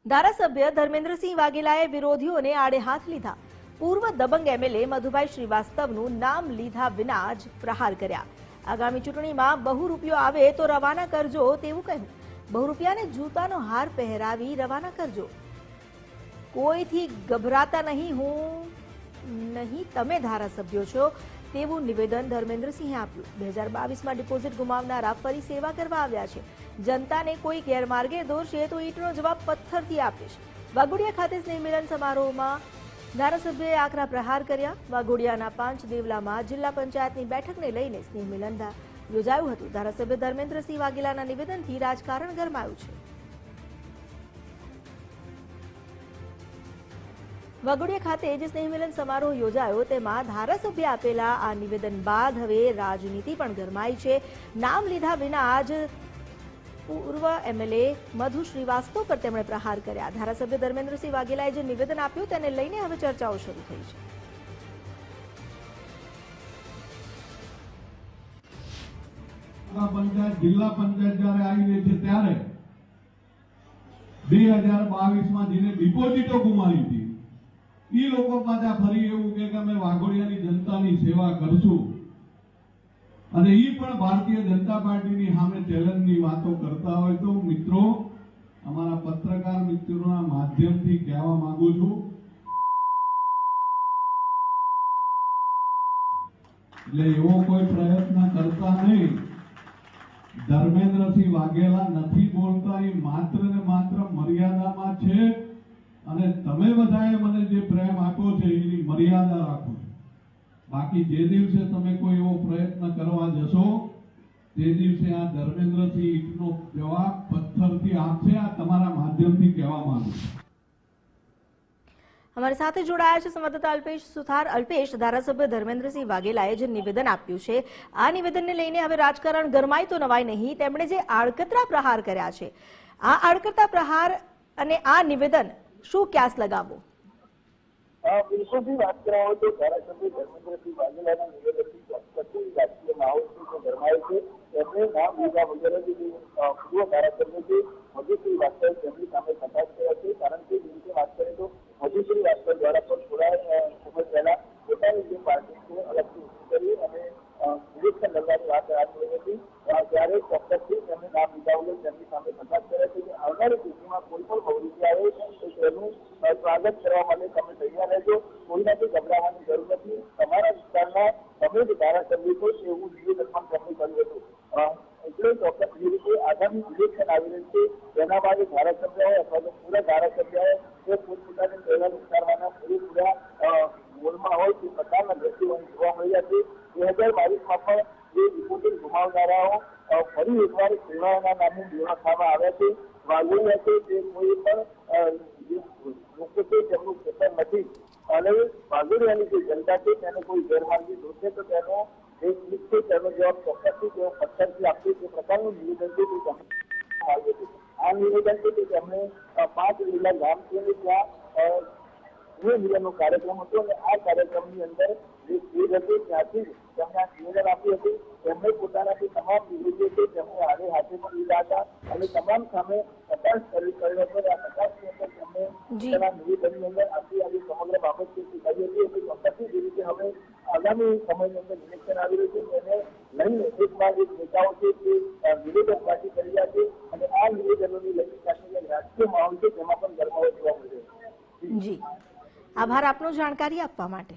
ધારાસભ્ય ધર્મેન્દ્રસિંહ વાઘેલાએ વિરોધીઓને આડે હાથ લીધા। પૂર્વ દબંગ એમએલએ મધુભાઈ શ્રીવાસ્તવનું નામ લીધા વિના જ પ્રહાર કર્યા। આગામી ચૂંટણીમાં બહુ રૂપિયો આવે તો રવાના કરજો તેવું કહ્યું। બહુ રૂપિયાને જૂતાનો હાર પહેરાવી રવાના કરજો। કોઈથી ગભરાતા નહીં, હું નહીં તમે ધારાસભ્યો છો તેવું નિવેદન ધર્મેન્દ્રસિંહે આપ્યું। 2022માં ડિપોઝિટ ગુમાવનારા ફરી સેવા કરવા આવ્યા છે। જનતાને કોઈ ગેરમાર્ગે દોરશે તો ઈંટનો જવાબ પથ્થરથી આપીશ। વાઘોડિયા ખાતે સ્નેહ મિલન સમારોહમાં ધારાસભ્યએ આકરા પ્રહાર કર્યા। વાઘોડિયાના પાંચ દેવલામાં જિલ્લા પંચાયતની બેઠકને લઈને સ્નેહ મિલન યોજાયું હતું। ધારાસભ્ય ધર્મેન્દ્રસિંહ વાઘેલાના નિવેદનથી રાજકારણ ગરમાયું છે। વાઘોડિયા ખાતે જે સ્નેહ મિલન સમારોહ યોજાયો તેમાં ધારાસભ્ય આપેલા આ નિવેદન બાદ હવે રાજનીતિ પણ ગરમાઈ છે। નામ લીધા વિના જ પૂર્વ એમએલએ મધુ શ્રીવાસ્તવ પર તેમણે પ્રહાર કર્યા। ધારાસભ્ય ધર્મેન્દ્રસિંહ વાઘેલાએ જે નિવેદન આપ્યું તેને લઈને હવે ચર્ચાઓ શરૂ થઈ છે। જિલ્લા પંચાયત જયારે આવી રહી છે ત્યારે 2022માં જેને ડિપોઝિટો ગુમાવી હતી એ લોકો પાછા ફરી એવું કે અમે વાઘોડિયાની જનતાની સેવા કરશું અને એ પણ ભારતીય જનતા પાર્ટીની સામે ચેલેન્જની વાતો કરતા હોય તો મિત્રો અમારા પત્રકાર મિત્રોના માધ્યમથી કહેવા માંગુ છું એટલે એવો કોઈ પ્રયત્ન કરતા નહીં। ધર્મેન્દ્રસિંહ વાઘેલા નથી બોલતા, એ માત્ર ને માત્ર મર્યાદામાં છે અને તમે બધાએ મને જે પ્રેમ આપ્યો છે એની મર્યાદા રાખો છો। બાકી જે દિવસે તમે કોઈ એવો પ્રયત્ન કરવા જશો તે દિવસે આ ધર્મેન્દ્રસિંહ ઈટનો જવાબ પથ્થરથી આપશે। આ તમારા માધ્યમથી કહેવા માંગુ છું। हमारे साथ जोड़ाया है संवाददाता अल्पेश सुथार। अल्पेश, धारासभ्य धर्मेन्द्रसिंह वाघेलाए जो निवेदन आप्યું છે આ નિવેદનને લઈને હવે રાજકારણ ગરમાય તો નવાય નહીં। તેમણે જે આડકતરા પ્રહાર કર્યા છે આ આડકતરા પ્રહાર અને આ નિવેદન શું ક્યાસ લગાવો? बिल्कुल भी बात करा हो तो धारासभ्य धर्मेन्द्रसिंह वाघेलाના નિવેદનથી ચોક્કસથી રાજકીય માહોલ છે ગરમાયો છે। તેમણે નામ લીધા વગેરે જે પૂર્વ ધારાસભ્ય છે મધુશ્રી વાસ્તવ તેમની સામે તપાસ કર્યા છે। કારણ કે જે રીતે વાત કરીએ તો મધુશ્રી વાસ્તવ દ્વારા પણ થોડા સમય પહેલા પોતાની જે પાર્ટી છે અલગથી ઊભી કરી અને ઇલેક્શન લડવાની વાત હાથ ધરી હતી ત્યારે ચોક્કસથી તેમણે નામ લીધા વગર તેમની સામે તપાસ કર્યા છે કે આવનારી ચૂંટણીમાં કોઈ પણ પ્રવૃત્તિ આવે તો તેનું સ્વાગત કરવા માટે તમે તૈયાર રહેજો। કોઈનાથી ગભરાવાની જરૂર નથી। તમારા વિસ્તારના તમે જ ધારાસભ્ય છો એવું નિવેદન પણ તેમણે કર્યું હતું। એટલે ચોક્કસ જે રીતે આગામી ઇલેક્શન આવી રહ્યું છે તેના બાદ ધારાસભ્ય હોય અથવા તો પૂરા ધારાસભ્ય હોય તે પોતપોતાની પહેલા વિસ્તારવાના પૂરેપૂરા મોડમાં હોય તે પ્રકારના દ્રશ્યો જોવા મળ્યા છે। 2022માં પણ જે ડિપોઝિટ ગુમાવનારાઓ ફરી એકવાર સેવાના નામે બેવડાવવામાં આવ્યા છે। વાઘોડિયા છે તે કોઈ પણ લોકો છે તેમનું ખેતર નથી અને વાઘોડિયાની જે જનતા છે તેને કોઈ ગેરમાર્ગે દોરશે તો તેનો જે સ્લીપ છે તેનો જવાબ ચોક્કસથી તેઓ પથ્થરથી આપશે તે પ્રકારનું નિવેદન છે તે તેમણે આવ્યું હતું। આ નિવેદન છે તે તેમણે 5 જિલ્લા ગામ છે ત્યાં મિલનનો કાર્યક્રમ હતો અને આ કાર્યક્રમની અંદર જે સ્ટેજ હતી ત્યાંથી તેમણે આ નિવેદન આપ્યું હતું। તેમણે પોતાના જે તમામ વિરોધીઓ છે તેમને હાથે પણ લીધા હતા અને તમામ સામે તપાસ કર્યો હતો। આ તપાસની અંદર તેમણે પોતાના નિવેદનની અંદર આખી આવી સમગ્ર બાબત છે તે કહી હતી એટલે ચોક્કસથી જે રીતે હવે આગામી સમયની અંદર ઇલેક્શન આવી રહ્યું છે તેને લઈને એકમાં એક નેતાઓ છે તે નિવેદન પાર્ટી કરી રહ્યા છે અને આ નિવેદનોની લઈને સાથે રાજકીય માહોલ છે તેમાં પણ ગરમાવો જોવા મળી રહ્યો છે। જી, આભાર આપનો જાણકારી આપવા માટે।